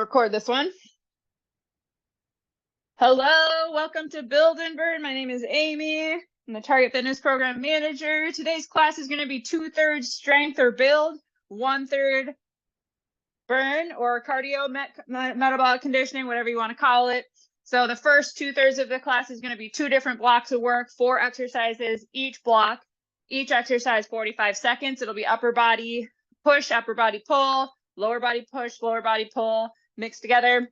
record this one. Hello, welcome to Build and Burn. My name is Amy. I'm the Target Fitness Program Manager. Today's class is going to be 2/3 strength or build, 1/3 burn or cardio, metabolic conditioning, whatever you want to call it. So the first 2/3 of the class is going to be 2 different blocks of work, 4 exercises each block, each exercise 45 seconds. It'll be upper body push, upper body pull, lower body push, lower body pull mixed together.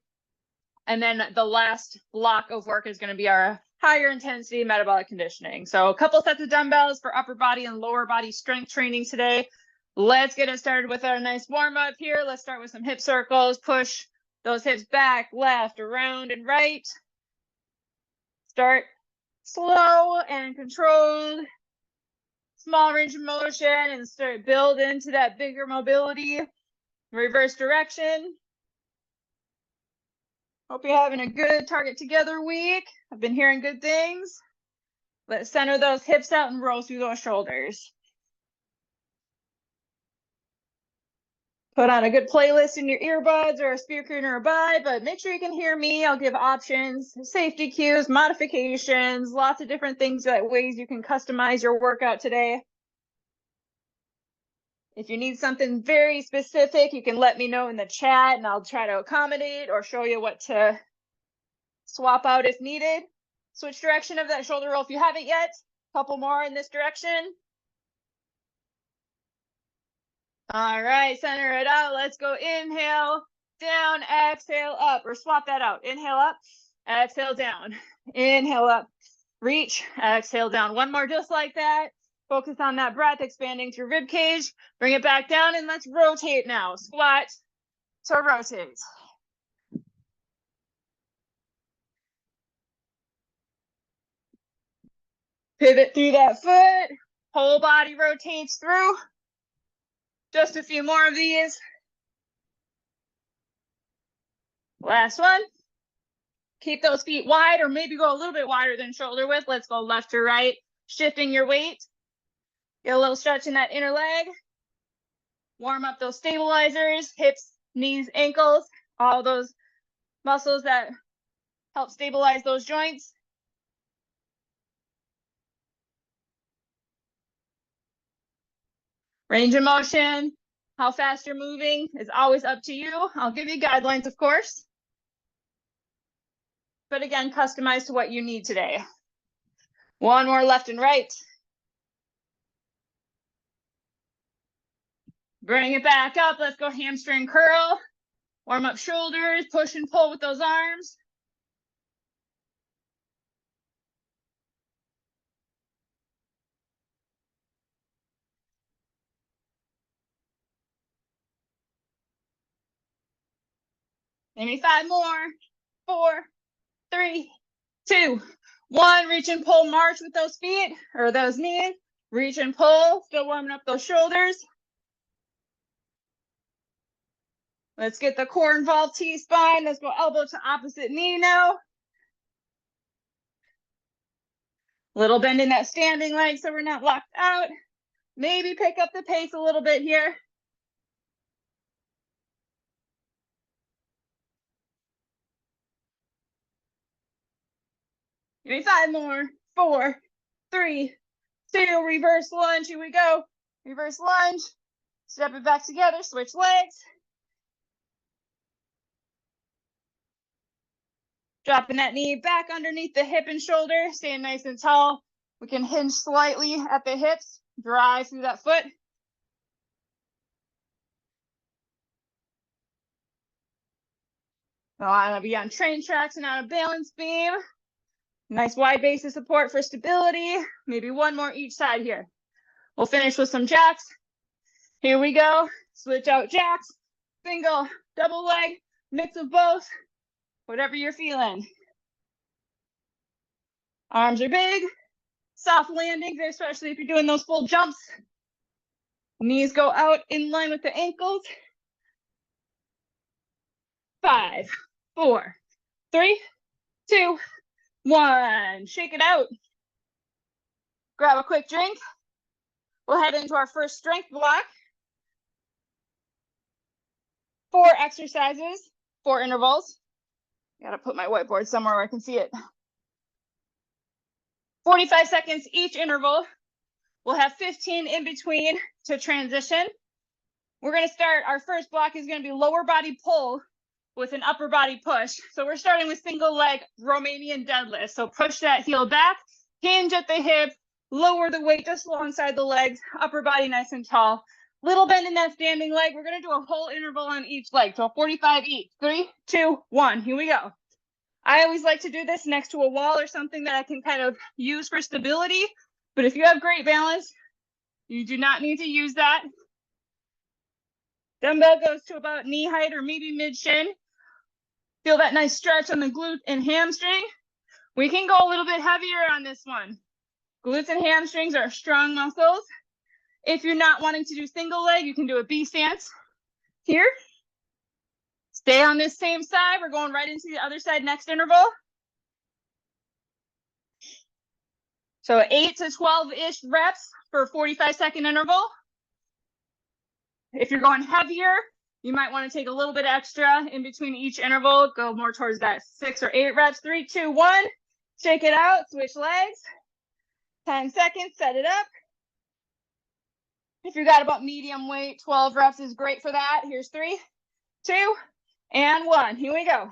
And then the last block of work is going to be our higher intensity metabolic conditioning. So a couple sets of dumbbells for upper body and lower body strength training today. Let's get it started with our nice warm up here. Let's start with some hip circles. Push those hips back, left, around, and right. Start slow and controlled. Small range of motion and start build into that bigger mobility. Reverse direction. Hope you're having a good Target Together week. I've been hearing good things. Let's center those hips out and roll through those shoulders. Put on a good playlist in your earbuds or a speaker nearby, but make sure you can hear me. I'll give options, safety cues, modifications, lots of different things, ways you can customize your workout today. If you need something very specific, you can let me know in the chat and I'll try to accommodate or show you what to swap out if needed. Switch direction of that shoulder roll if you haven't yet. Couple more in this direction. All right, center it out. Let's go inhale, down, exhale, up, or swap that out. Inhale up, exhale down. Inhale up, reach, exhale down. One more just like that. Focus on that breath, expanding through rib cage. Bring it back down and let's rotate now. Squat to rotate. Pivot through that foot. Whole body rotates through. Just a few more of these. Last one. Keep those feet wide or maybe go a little bit wider than shoulder width. Let's go left to right, shifting your weight. Get a little stretch in that inner leg. Warm up those stabilizers, hips, knees, ankles, all those muscles that help stabilize those joints. Range of motion, how fast you're moving is always up to you. I'll give you guidelines, of course. But again, customized to what you need today. One more left and right. Bring it back up. Let's go hamstring curl. Warm up shoulders, push and pull with those arms. Maybe 5 more. 4, 3, 2, 1. Reach and pull, march with those feet or those knees. Reach and pull, still warming up those shoulders. Let's get the core involved, T-spine. Let's go elbow to opposite knee now. Little bend in that standing leg so we're not locked out. Maybe pick up the pace a little bit here. Give me 5 more. 4, 3, 2, reverse lunge. Here we go. Reverse lunge. Step it back together, switch legs. Dropping that knee back underneath the hip and shoulder, staying nice and tall. We can hinge slightly at the hips, drive through that foot. I want to be on train tracks and on a balance beam. Nice wide base of support for stability. Maybe 1 more each side here. We'll finish with some jacks. Here we go. Switch out jacks, single, double leg, mix of both, whatever you're feeling. Arms are big, soft landings, especially if you're doing those full jumps. Knees go out in line with the ankles. 5, 4, 3, 2, 1. Shake it out. Grab a quick drink. We'll head into our first strength block. 4 exercises. 4 intervals. Gotta put my whiteboard somewhere where I can see it. 45 seconds each interval. We'll have 15 in between to transition. We're gonna start, our first block is gonna be lower body pull with an upper body push. So we're starting with single leg Romanian deadlift. So push that heel back, hinge at the hip, lower the weight just alongside the legs, upper body nice and tall. Little bend in that standing leg. We're gonna do a whole interval on each leg. So 45 each. 3, 2, 1, here we go. I always like to do this next to a wall or something that I can kind of use for stability. But if you have great balance, you do not need to use that. Dumbbell goes to about knee height or maybe mid shin. Feel that nice stretch on the glute and hamstring. We can go a little bit heavier on this one. Glutes and hamstrings are strong muscles. If you're not wanting to do single leg, you can do a B stance here. Stay on this same side. We're going right into the other side next interval. So 8 to 12-ish reps for a 45-second interval. If you're going heavier, you might want to take a little bit extra in between each interval. Go more towards that 6 or 8 reps. 3, 2, 1. Shake it out. Switch legs. 10 seconds. Set it up. If you got about medium weight, 12 reps is great for that. Here's 3, 2, and 1. Here we go.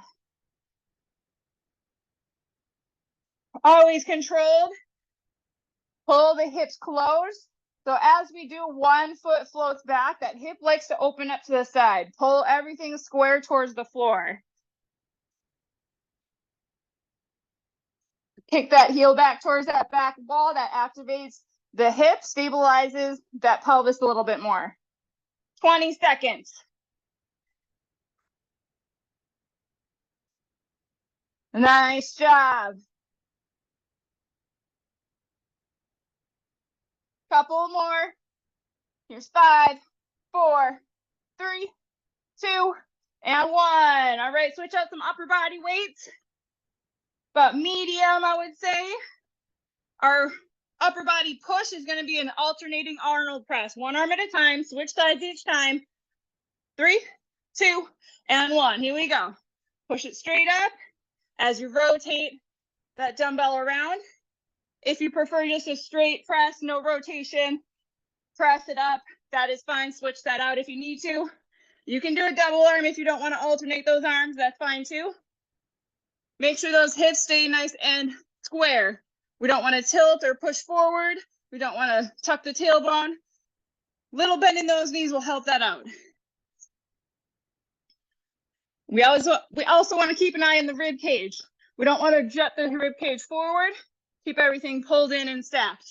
Always controlled. Pull the hips close. So as we do, one foot floats back. That hip likes to open up to the side. Pull everything square towards the floor. Kick that heel back towards that back wall. That activates the hip, stabilizes that pelvis a little bit more. 20 seconds. Nice job. Couple more. Here's 5, 4, 3, 2, and 1. All right, switch out some upper body weights. But medium, I would say. Our upper body push is going to be an alternating Arnold press. One arm at a time, switch sides each time. 3, 2, and 1. Here we go. Push it straight up as you rotate that dumbbell around. If you prefer just a straight press, no rotation, press it up. That is fine. Switch that out if you need to. You can do a double arm if you don't want to alternate those arms. That's fine too. Make sure those hips stay nice and square. We don't want to tilt or push forward. We don't want to tuck the tailbone. Little bend in those knees will help that out. We also want to keep an eye on the rib cage. We don't want to jet the rib cage forward. Keep everything pulled in and stacked.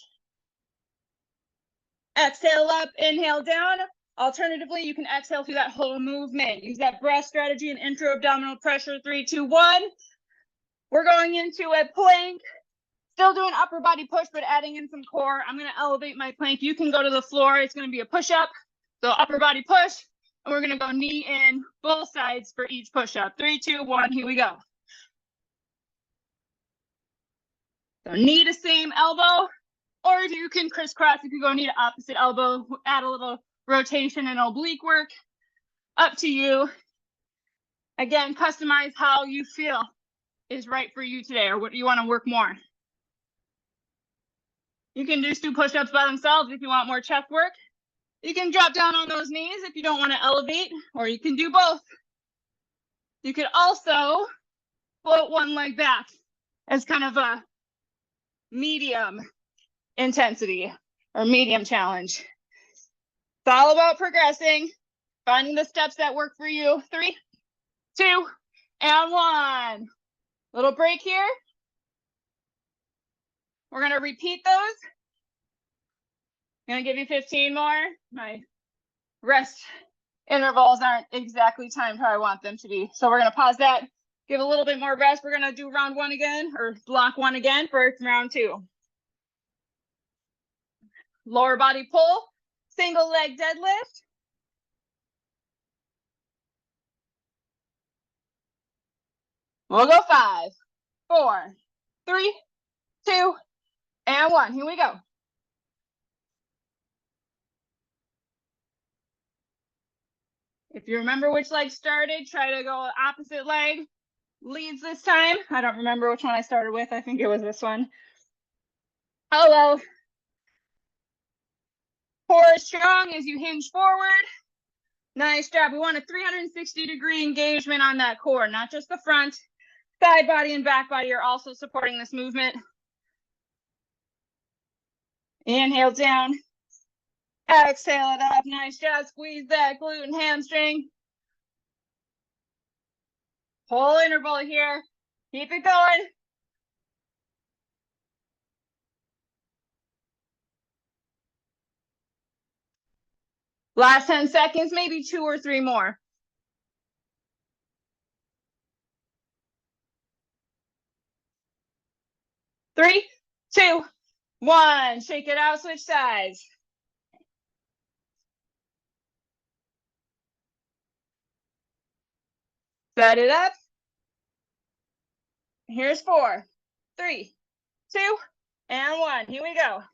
Exhale up, inhale down. Alternatively, you can exhale through that whole movement. Use that breath strategy and intra-abdominal pressure. 3, 2, 1. We're going into a plank. Still doing upper body push, but adding in some core. I'm going to elevate my plank. You can go to the floor. It's going to be a push-up. So upper body push. And we're going to go knee in both sides for each push-up. 3, 2, 1. Here we go. So knee to same elbow. Or if you can crisscross, you can go knee to opposite elbow. Add a little rotation and oblique work. Up to you. Again, customize how you feel is right for you today, or what you want to work more. You can just do push-ups by themselves if you want more chest work. You can drop down on those knees if you don't want to elevate, or you can do both. You could also float one leg back as kind of a medium intensity or medium challenge. It's all about progressing, finding the steps that work for you. 3, 2, and 1. Little break here. We're going to repeat those. I'm going to give you 15 more. My rest intervals aren't exactly timed how I want them to be. So we're going to pause that, give a little bit more rest. We're going to do round 1 again, or block 1 again for round 2. Lower body pull, single leg deadlift. We'll go 5, 4, 3, 2, and 1. Here we go. If you remember which leg started, try to go opposite leg leads this time. I don't remember which one I started with. I think it was this one. Oh well. Core strong as you hinge forward. Nice job. We want a 360-degree engagement on that core, not just the front. Side body and back body are also supporting this movement. Inhale down. Exhale it up. Nice job. Squeeze that glute and hamstring. Whole interval here. Keep it going. Last 10 seconds, maybe 2 or 3 more. Three, two, one. Shake it out, switch sides. Set it up. Here's 4, 3, 2, and 1. Here we go.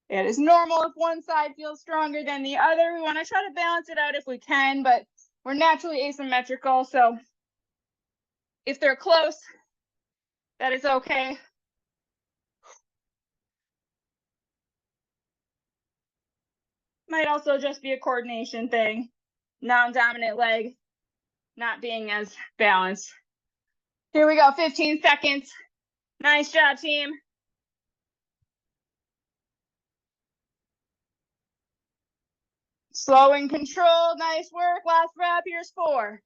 It is normal if one side feels stronger than the other. We want to try to balance it out if we can, but we're naturally asymmetrical, so if they're close, that is okay. Might also just be a coordination thing. Non-dominant leg not being as balanced. Here we go, 15 seconds. Nice job, team. Slow and controlled, nice work. Last rep, here's 4,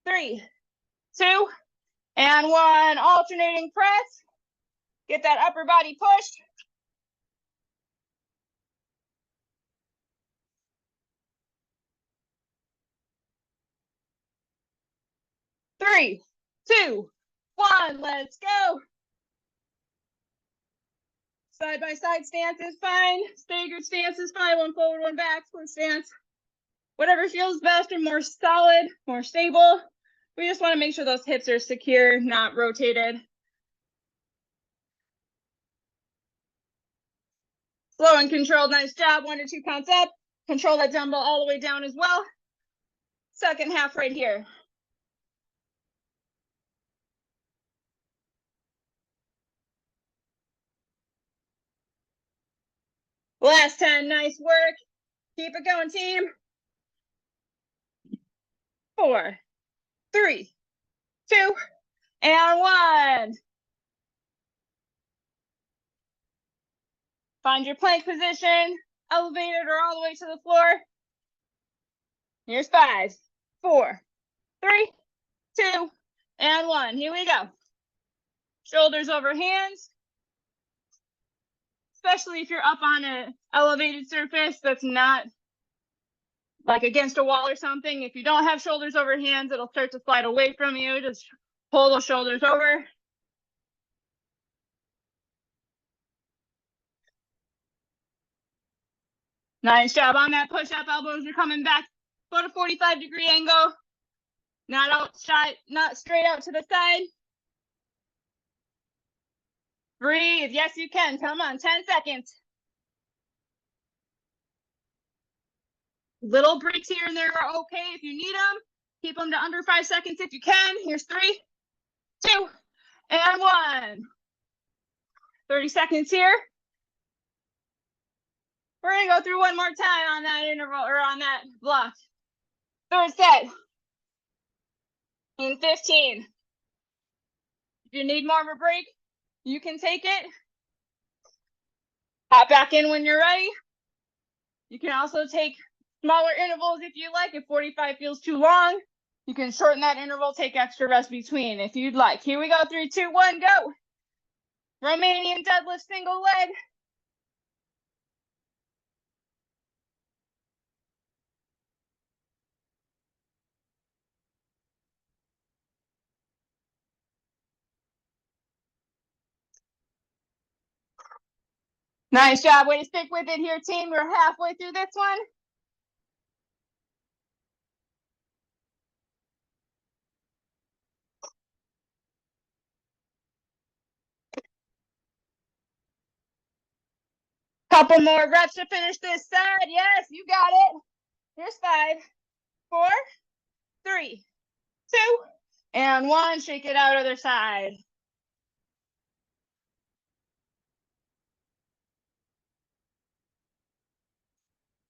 3, 2, and 1. Alternating press. Get that upper body pushed. 3, 2, 1. Let's go. Side by side stance is fine. Staggered stance is fine. One forward, one back, split stance. Whatever feels best or more solid, more stable. We just want to make sure those hips are secure, not rotated. Slow and controlled, nice job. 1 to 2 counts up. Control that dumbbell all the way down as well. Second half right here. Last 10, nice work. Keep it going, team. 4, 3, 2, and 1. Find your plank position, elevated or all the way to the floor. Here's 5, 4, 3, 2, and 1. Here we go. Shoulders over hands. Especially if you're up on an elevated surface that's not like against a wall or something. If you don't have shoulders over hands, it'll start to slide away from you. Just pull those shoulders over. Nice job on that push-up. Elbows are coming back. Go to 45-degree angle. Not outside, not straight out to the side. Breathe. Yes, you can. Come on, 10 seconds. Little breaks here and there are okay if you need them. Keep them to under 5 seconds if you can. Here's 3, 2, and 1. 30 seconds here. We're going to go through one more time on that interval or on that block. Third set in 15. If you need more of a break, you can take it. Hop back in when you're ready. You can also take smaller intervals if you like. If 45 feels too long, you can shorten that interval, take extra rest between if you'd like. Here we go, 3, 2, 1, go. Romanian deadlift single leg. Nice job. Way to stick with it here, team. We're halfway through this one. Couple more reps to finish this side. Yes, you got it. Here's 5, 4, 3, 2, and 1. Shake it out other side.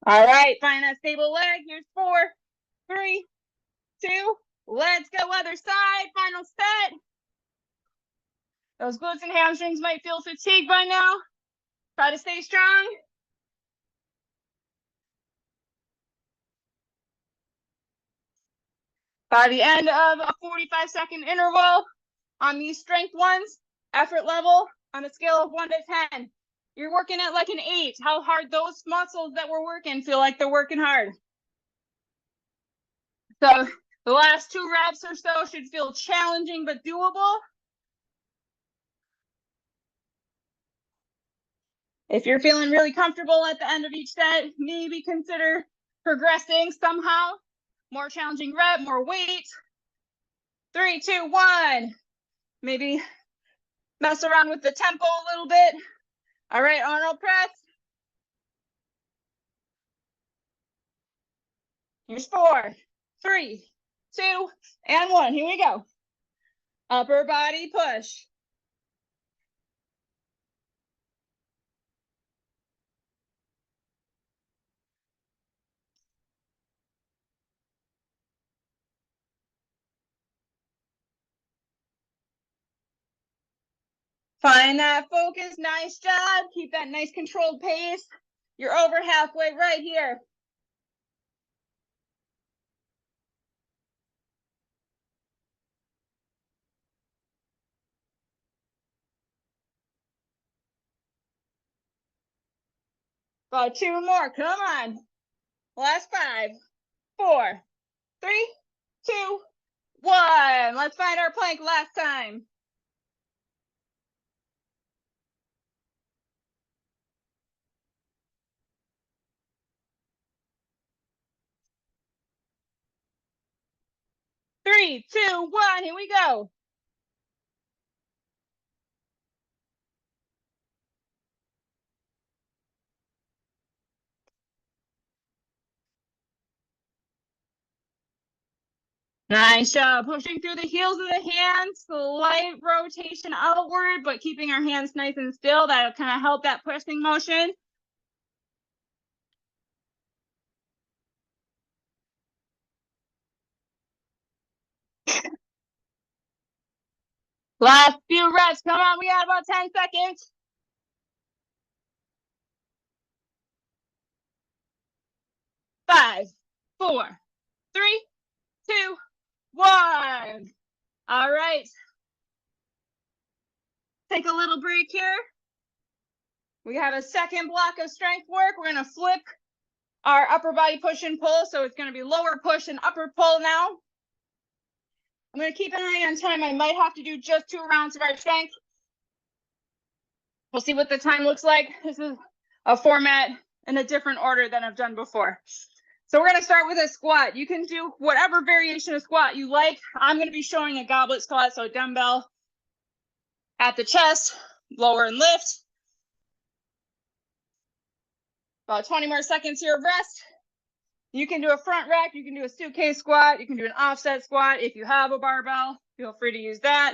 All right, find that stable leg. Here's 4, 3, 2. Let's go other side. Final set. Those glutes and hamstrings might feel fatigued by now. Try to stay strong. By the end of a 45-second interval on these strength ones, effort level on a scale of 1 to 10, you're working at like an 8. How hard those muscles that we're working feel like they're working hard. So the last 2 reps or so should feel challenging but doable. If you're feeling really comfortable at the end of each set, maybe consider progressing somehow. More challenging rep, more weight. 3, 2, 1. Maybe mess around with the tempo a little bit. All right, Arnold press. Here's 4, 3, 2, and 1. Here we go. Upper body push. Find that focus. Nice job. Keep that nice controlled pace. You're over halfway right here. About 2 more. Come on. Last 5, 4, 3, 2, 1. Let's find our plank last time. Three, 2, 1. Here we go. Nice job. Pushing through the heels of the hands, slight rotation outward, but keeping our hands nice and still. That'll kind of help that pressing motion. Last few reps. Come on, we got about 10 seconds. 5, 4, 3, 2, 1. All right. Take a little break here. We have a second block of strength work. We're going to flip our upper body push and pull. So it's going to be lower push and upper pull now. I'm going to keep an eye on time. I might have to do just 2 rounds of our strength. We'll see what the time looks like. This is a format in a different order than I've done before. So we're going to start with a squat. You can do whatever variation of squat you like. I'm going to be showing a goblet squat, so a dumbbell at the chest, lower and lift. About 20 more seconds here of rest. You can do a front rack, you can do a suitcase squat, you can do an offset squat. If you have a barbell, feel free to use that.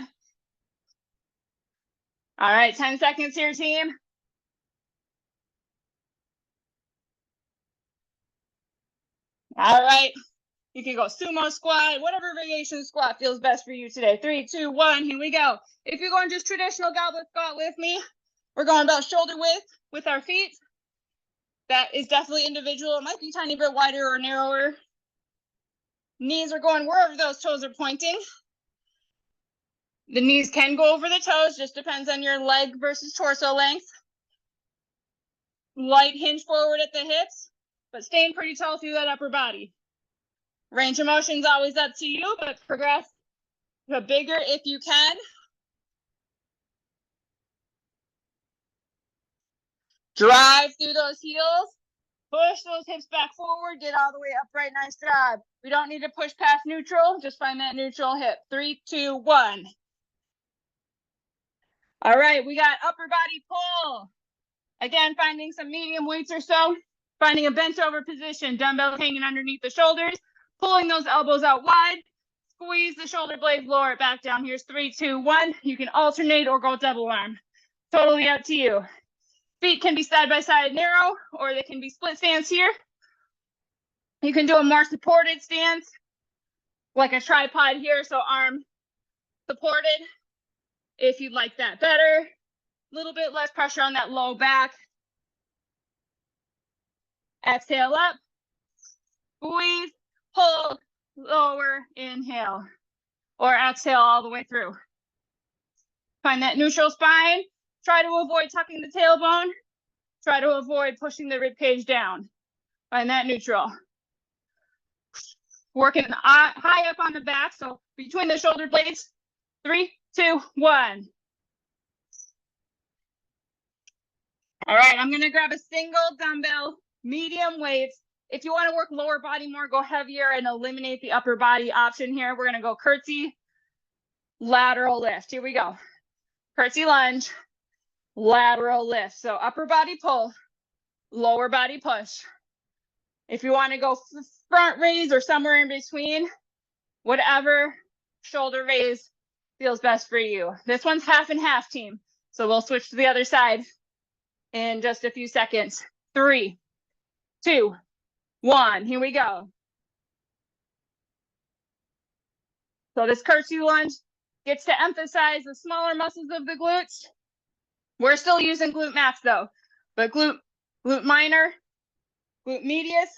All right, 10 seconds here, team. All right, you can go sumo squat, whatever variation squat feels best for you today. 3, 2, 1, here we go. If you're going just traditional goblet squat with me, we're going about shoulder width with our feet. That is definitely individual. It might be a tiny bit wider or narrower. Knees are going wherever those toes are pointing. The knees can go over the toes, just depends on your leg versus torso length. Light hinge forward at the hips, but staying pretty tall through that upper body. Range of motion is always up to you, but progress to bigger if you can. Drive through those heels. Push those hips back forward. Get all the way upright. Nice job. We don't need to push past neutral. Just find that neutral hip. 3, 2, 1. All right, we got upper body pull. Again, finding some medium weights or so, finding a bent over position, dumbbell hanging underneath the shoulders, pulling those elbows out wide, squeeze the shoulder blades, lower it back down. Here's 3, 2, 1. You can alternate or go double arm. Totally up to you. Feet can be side by side narrow, or they can be split stance here. You can do a more supported stance, like a tripod here, so arm supported, if you'd like that better. A little bit less pressure on that low back. Exhale up, squeeze, pull, lower, inhale, or exhale all the way through. Find that neutral spine. Try to avoid tucking the tailbone. Try to avoid pushing the rib cage down. Find that neutral. Working high up on the back, so between the shoulder blades. 3, 2, 1. All right, I'm gonna grab a single dumbbell, medium weights. If you want to work lower body more, go heavier and eliminate the upper body option here. We're gonna go curtsy, lateral lift. Here we go. Curtsy lunge, lateral lift. So upper body pull, lower body push. If you want to go front raise or somewhere in between, whatever shoulder raise feels best for you. This one's half and half, team. So we'll switch to the other side in just a few seconds. 3, 2, 1. Here we go. So this curtsy lunge gets to emphasize the smaller muscles of the glutes. We're still using glute max though, but glute minor, glute medius,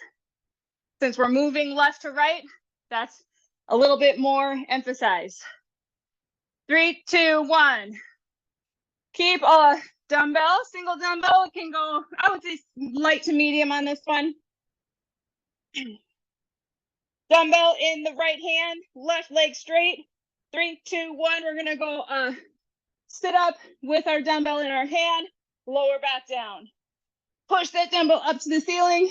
since we're moving left to right, that's a little bit more emphasized. 3, 2, 1. Keep a dumbbell, single dumbbell. It can go, I would say light to medium on this one. Dumbbell in the right hand, left leg straight. 3, 2, 1. We're gonna go sit up with our dumbbell in our hand, lower back down. Push that dumbbell up to the ceiling,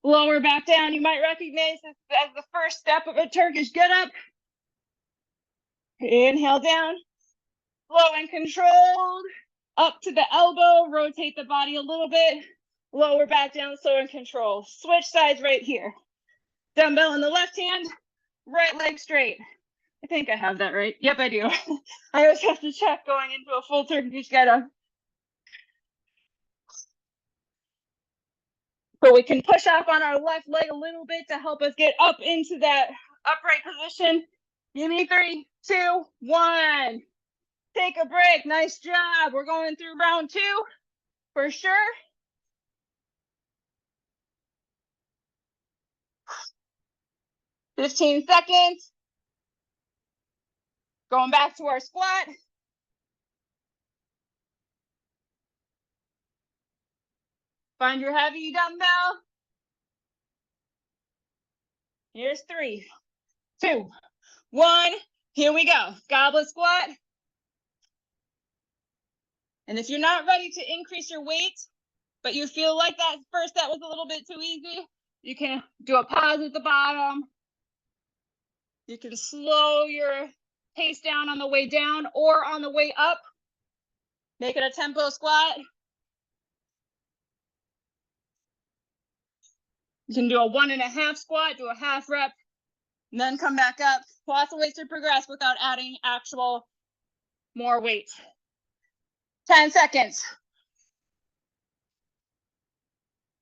lower back down. You might recognize this as the first step of a Turkish get up. Inhale down, slow and controlled. Up to the elbow, rotate the body a little bit, lower back down, slow and controlled. Switch sides right here. Dumbbell in the left hand, right leg straight. I think I have that right. Yep, I do. I always have to check going into a full Turkish get-up. So we can push up on our left leg a little bit to help us get up into that upright position. Give me 3, 2, 1. Take a break. Nice job. We're going through round 2 for sure. $15 seconds. Going back to our squat. Find your heavy dumbbell. Here's 3, 2, 1. Here we go. Goblet squat. And if you're not ready to increase your weight, but you feel like that first set was a little bit too easy, you can do a pause at the bottom. You can slow your pace down on the way down or on the way up. Make it a tempo squat. You can do a 1.5 squat, do a half rep, and then come back up. Lots of ways to progress without adding actual more weight. 10 seconds.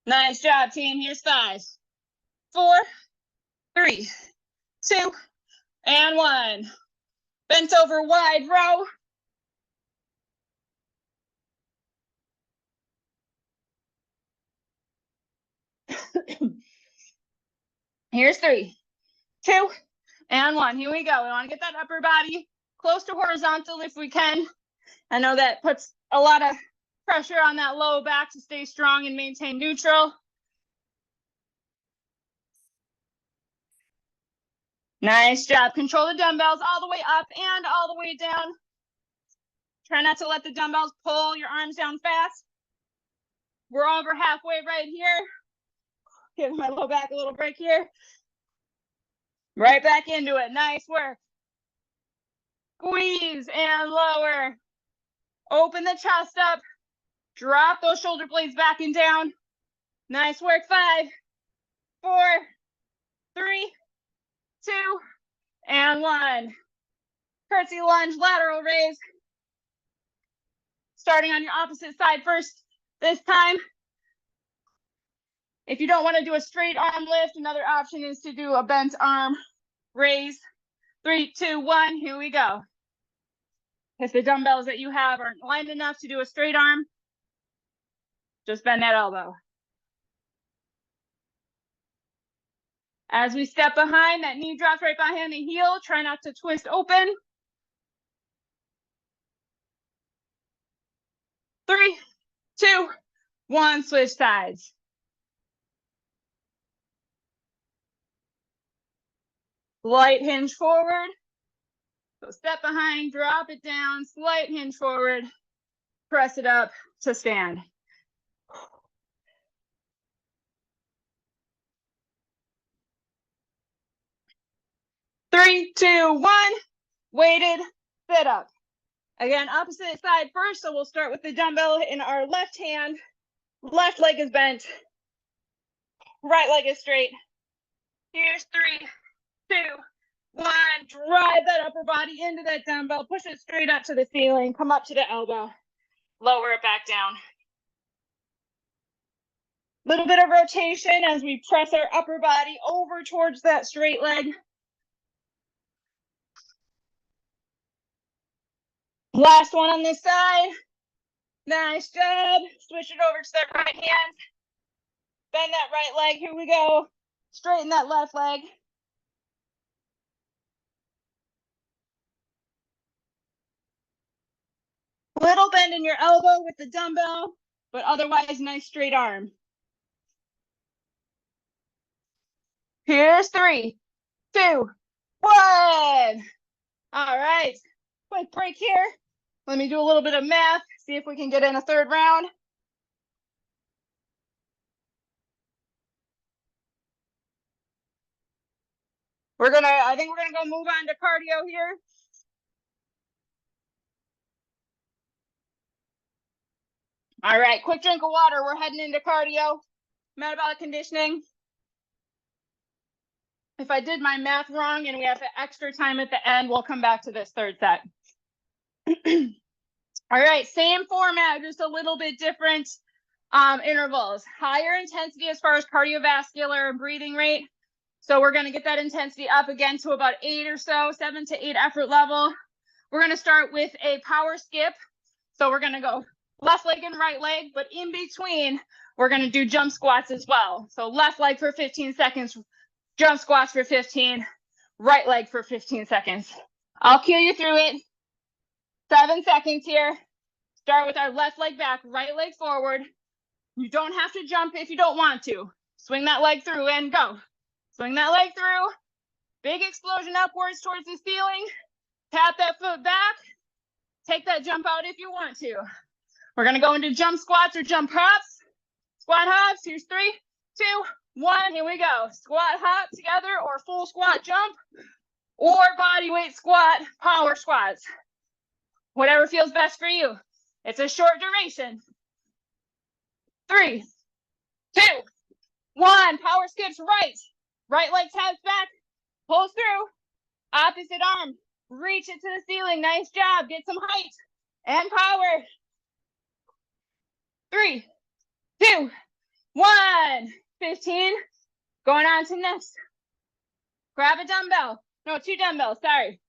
Nice job, team. Here's 5, 4, 3, 2, and 1. Bent over wide row. Here's 3, 2, and 1. Here we go. We want to get that upper body close to horizontal if we can. I know that puts a lot of pressure on that low back to stay strong and maintain neutral. Nice job. Control the dumbbells all the way up and all the way down. Try not to let the dumbbells pull your arms down fast. We're over halfway right here. Give my low back a little break here. Right back into it. Nice work. Squeeze and lower. Open the chest up. Drop those shoulder blades back and down. Nice work. 5, 4, 3, 2, and 1. Curtsy lunge, lateral raise. Starting on your opposite side first this time. If you don't want to do a straight arm lift, another option is to do a bent arm raise. 3, 2, 1, here we go. If the dumbbells that you have aren't lined enough to do a straight arm, just bend that elbow. As we step behind, that knee drops right behind the heel. Try not to twist open. 3, 2, 1, switch sides. Light hinge forward. So step behind, drop it down, slight hinge forward, press it up to stand. Three, 2, 1, weighted sit up. Again, opposite side first, so we'll start with the dumbbell in our left hand. Left leg is bent, right leg is straight. Here's 3, 2, 1, drive that upper body into that dumbbell, push it straight up to the ceiling, come up to the elbow, lower it back down. Little bit of rotation as we press our upper body over towards that straight leg. Last one on this side. Nice job. Switch it over to that right hand. Bend that right leg. Here we go. Straighten that left leg. Little bend in your elbow with the dumbbell, but otherwise nice straight arm. Here's 3, 2, 1. All right. Quick break here. Let me do a little bit of math, see if we can get in a third round. I think we're gonna go move on to cardio here. All right, quick drink of water. We're heading into cardio, metabolic conditioning. If I did my math wrong and we have extra time at the end, we'll come back to this third set. All right, same format, just a little bit different intervals. Higher intensity as far as cardiovascular and breathing rate. So we're going to get that intensity up again to about 8 or so, 7 to 8 effort level. We're going to start with a power skip. So we're going to go left leg and right leg, but in between, we're going to do jump squats as well. So left leg for 15 seconds, jump squats for 15, right leg for 15 seconds. I'll cue you through it. 7 seconds here. Start with our left leg back, right leg forward. You don't have to jump if you don't want to. Swing that leg through and go. Swing that leg through. Big explosion upwards towards the ceiling. Tap that foot back. Take that jump out if you want to. We're going to go into jump squats or jump hops. Squat hops. Here's 3, 2, 1. Here we go. Squat hop together or full squat jump or body weight squat, power squats. Whatever feels best for you. It's a short duration. 3, 2, 1. Power skips right. Right leg taps back. Pulls through. Opposite arm. Reach it to the ceiling. Nice job. Get some height and power. 3, 2, 1. 15. Going on to next. Grab a dumbbell. No, 2 dumbbells. Sorry.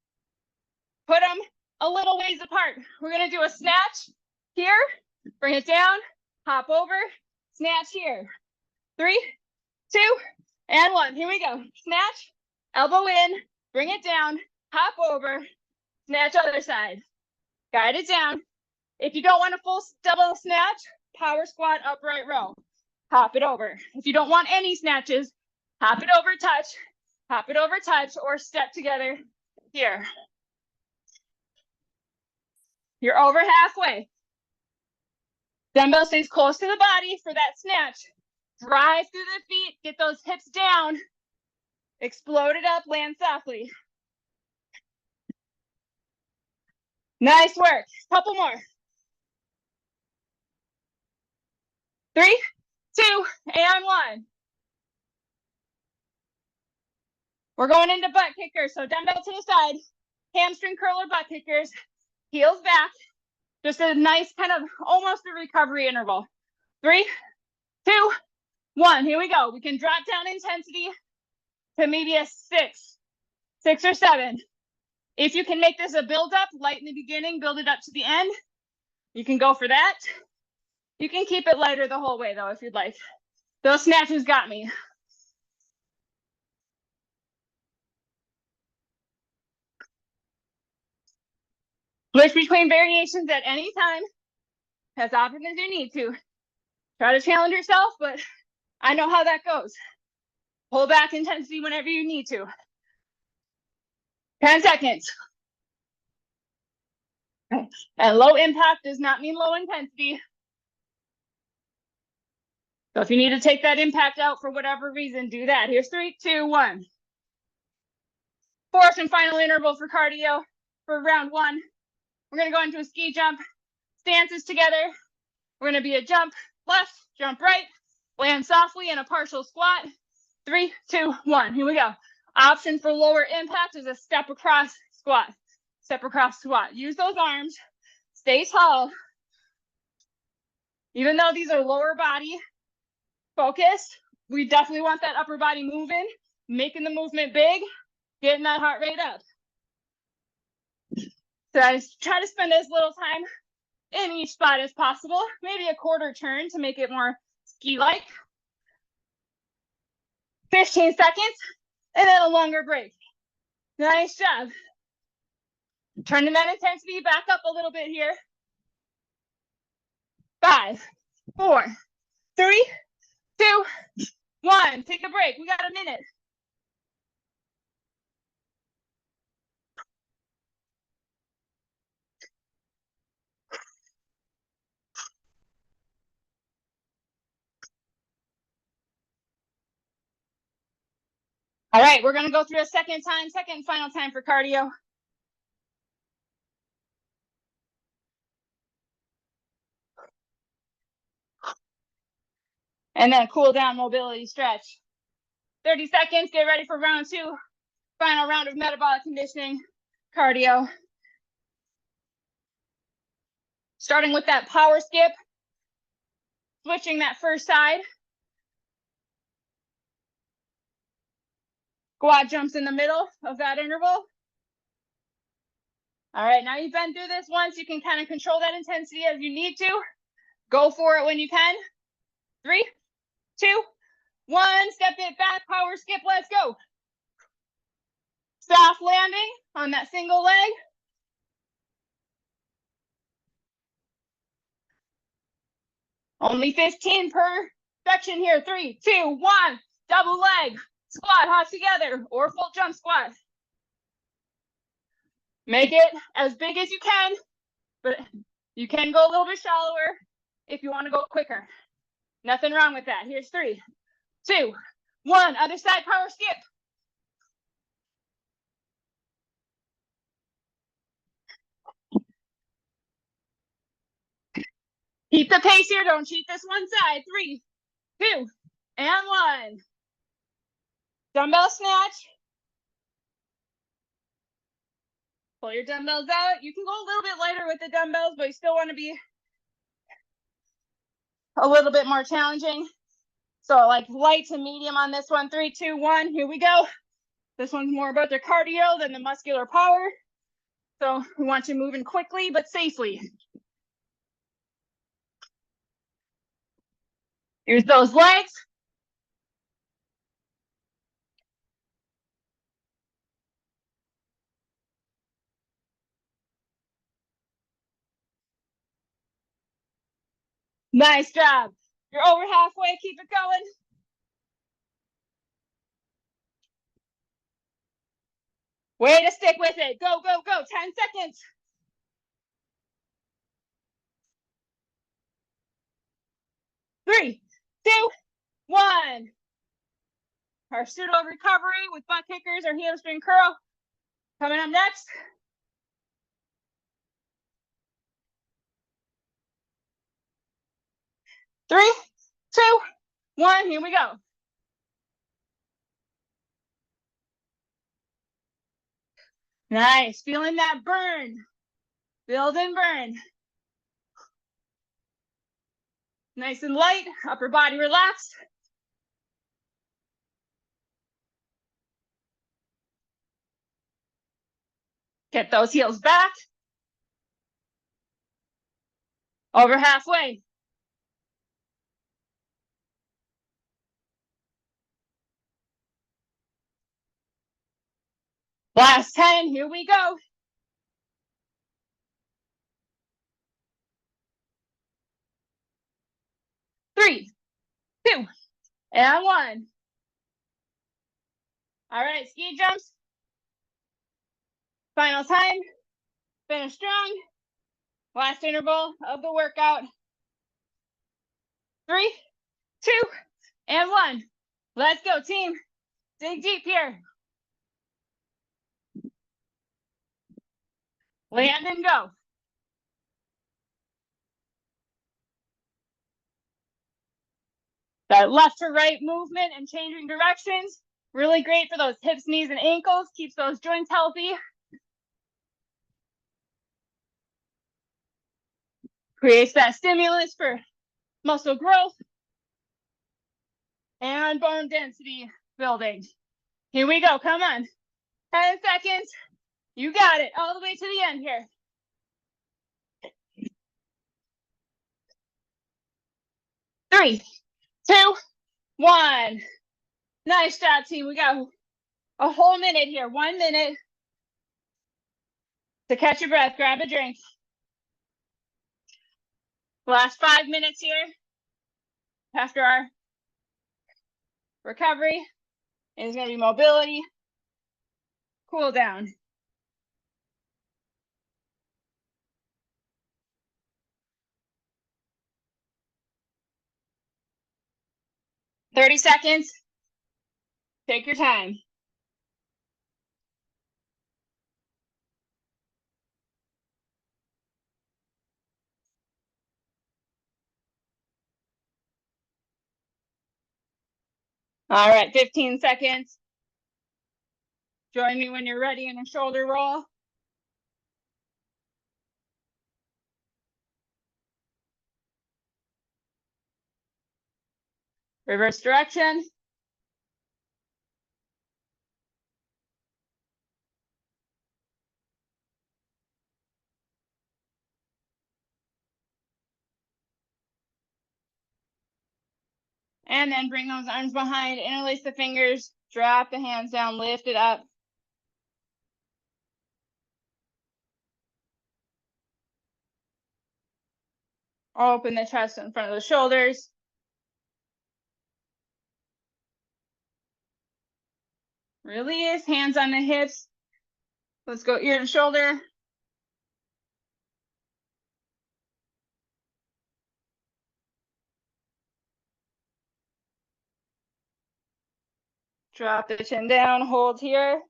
Put them a little ways apart. We're going to do a snatch here. Bring it down. Hop over. Snatch here. 3, 2, and 1. Here we go. Snatch. Elbow in. Bring it down. Hop over. Snatch other side. Guide it down. If you don't want a full double snatch, power squat, upright row. Hop it over. If you don't want any snatches, hop it over, touch. Hop it over, touch, or step together here. You're over halfway. Dumbbell stays close to the body for that snatch. Drive through the feet, get those hips down. Explode it up, land softly. Nice work. Couple more. 3, 2, and 1. We're going into butt kickers. So dumbbell to the side, hamstring curl or butt kickers, heels back. Just a nice kind of almost a recovery interval. 3, 2, 1. Here we go. We can drop down intensity to maybe a 6 or 7. If you can make this a build up, light in the beginning, build it up to the end, you can go for that. You can keep it lighter the whole way though, if you'd like. Those snatches got me. Switch between variations at any time, as often as you need to. Try to challenge yourself, but I know how that goes. Pull back intensity whenever you need to. 10 seconds. And low impact does not mean low intensity. So if you need to take that impact out for whatever reason, do that. Here's 3, 2, 1. Fourth and final interval for cardio for round 1. We're going to go into a ski jump. Stances together. We're going to be a jump left, jump right, land softly in a partial squat. 3, 2, 1. Here we go. Option for lower impact is a step across squat. Step across squat. Use those arms. Stay tall. Even though these are lower body focused, we definitely want that upper body moving, making the movement big, getting that heart rate up. So I try to spend as little time in each spot as possible, maybe a quarter turn to make it more ski-like. 15 seconds, and then a longer break. Nice job. Turning that intensity back up a little bit here. 5, 4, 3, 2, 1. Take a break. We got a minute. All right, we're going to go through a second and final time for cardio. And then cool down, mobility stretch. 30 seconds, get ready for round 2. Final round of metabolic conditioning, cardio. Starting with that power skip, switching that first side. Squat jumps in the middle of that interval. All right, now you've been through this once, you can kind of control that intensity as you need to. Go for it when you can. 3, 2, 1, step it back, power skip, let's go. Soft landing on that single leg. Only 15 per section here. 3, 2, 1, double leg, squat, hop together, or full jump squat. Make it as big as you can, but you can go a little bit shallower if you want to go quicker. Nothing wrong with that. Here's 3, 2, 1, other side power skip. Keep the pace here, don't cheat this one side. 3, 2, and 1. Dumbbell snatch. Pull your dumbbells out. You can go a little bit lighter with the dumbbells, but you still want to be a little bit more challenging. So like light to medium on this one. 3, 2, 1, here we go. This one's more about the cardio than the muscular power. So we want you moving quickly, but safely. Use those legs. Nice job. You're over halfway, keep it going. Way to stick with it. Go, go, go. 10 seconds. 3, 2, 1. Our pseudo recovery with butt kickers or hamstring curl. Coming up next. 3, 2, 1, here we go. Nice, feeling that burn. Build and burn. Nice and light, upper body relaxed. Get those heels back. Over halfway. Last 10, here we go. 3, 2, and 1. All right, ski jumps. Final time. Finish strong. Last interval of the workout. 3, 2, and 1. Let's go, team. Dig deep here. Land and go. That left to right movement and changing directions. Really great for those hips, knees, and ankles. Keeps those joints healthy. Creates that stimulus for muscle growth and bone density building. Here we go. Come on. 10 seconds. You got it. All the way to the end here. 3, 2, 1. Nice job, team. We got a whole minute here. 1 minute to catch your breath. Grab a drink. Last 5 minutes here after our recovery is going to be mobility, cool down. "30 seconds. Take your time. All right, 15 seconds. Join me when you're ready in a shoulder roll. Reverse direction. And then bring those arms behind, interlace the fingers, drop the hands down, lift it up. Open the chest in front of the shoulders. Release, hands on the hips. Let's go ear to shoulder. Drop the chin down, hold here.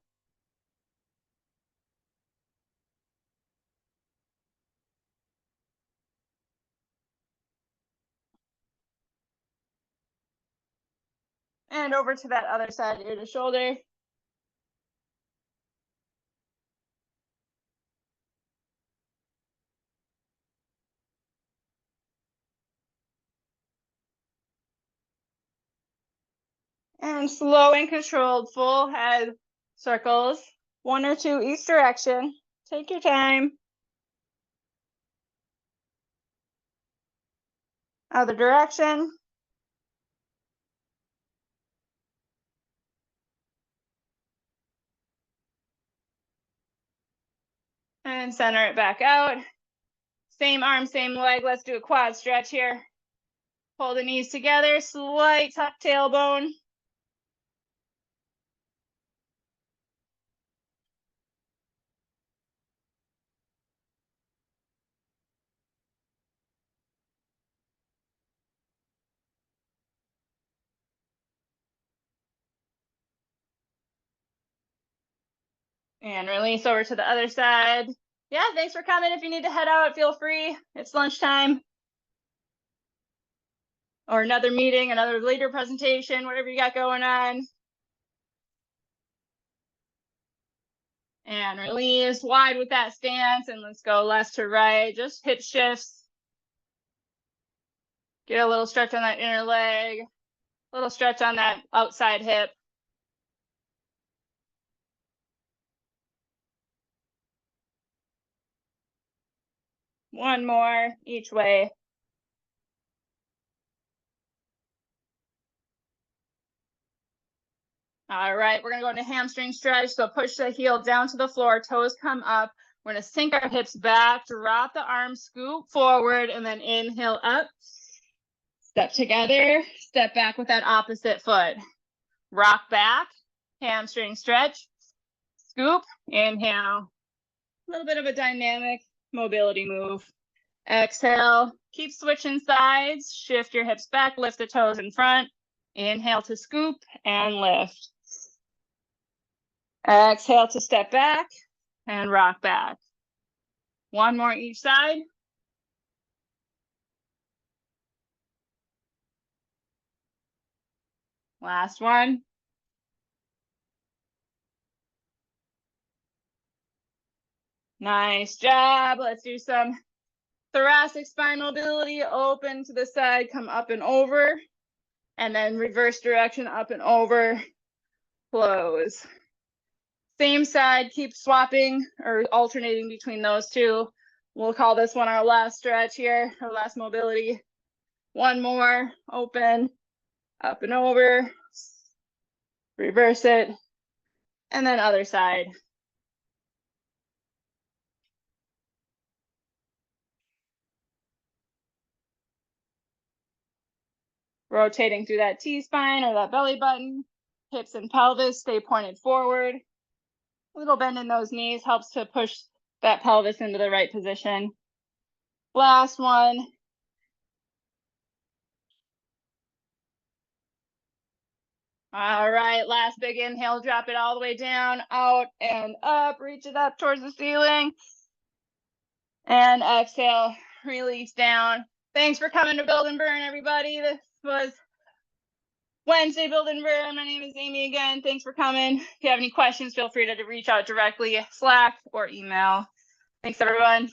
And over to that other side, ear to shoulder. And slow and controlled, full head circles, 1 or 2 each direction. Take your time. Other direction. And center it back out. Same arm, same leg. Let's do a quad stretch here. Pull the knees together, slight tuck tailbone. And release over to the other side. Yeah, thanks for coming. If you need to head out, feel free. It's lunchtime. or another meeting, another later presentation, whatever you got going on. And release wide with that stance, and let's go left to right, just hip shifts. Get a little stretch on that inner leg, a little stretch on that outside hip. One more each way. All right, we're gonna go into hamstring stretch. So push the heel down to the floor, toes come up. We're gonna sink our hips back, drop the arms, scoop forward, and then inhale up. Step together, step back with that opposite foot. Rock back, hamstring stretch, scoop, inhale. A little bit of a dynamic mobility move. Exhale, keep switching sides, shift your hips back, lift the toes in front. Inhale to scoop and lift. Exhale to step back and rock back. One more each side. Last one. Nice job. Let's do some thoracic spine mobility. Open to the side, come up and over. And then reverse direction, up and over, close. Same side, keep swapping or alternating between those two. We'll call this one our last stretch here, our last mobility. One more, open, up and over, reverse it, and then other side. Rotating through that T-spine or that belly button, hips and pelvis stay pointed forward. A little bend in those knees helps to push that pelvis into the right position. Last one. All right, last big inhale, drop it all the way down, out and up, reach it up towards the ceiling. And exhale, release down. Thanks for coming to Build and Burn, everybody. This was Wednesday Build and Burn. My name is Amy again. Thanks for coming. If you have any questions, feel free to reach out directly, Slack or email. Thanks, everyone.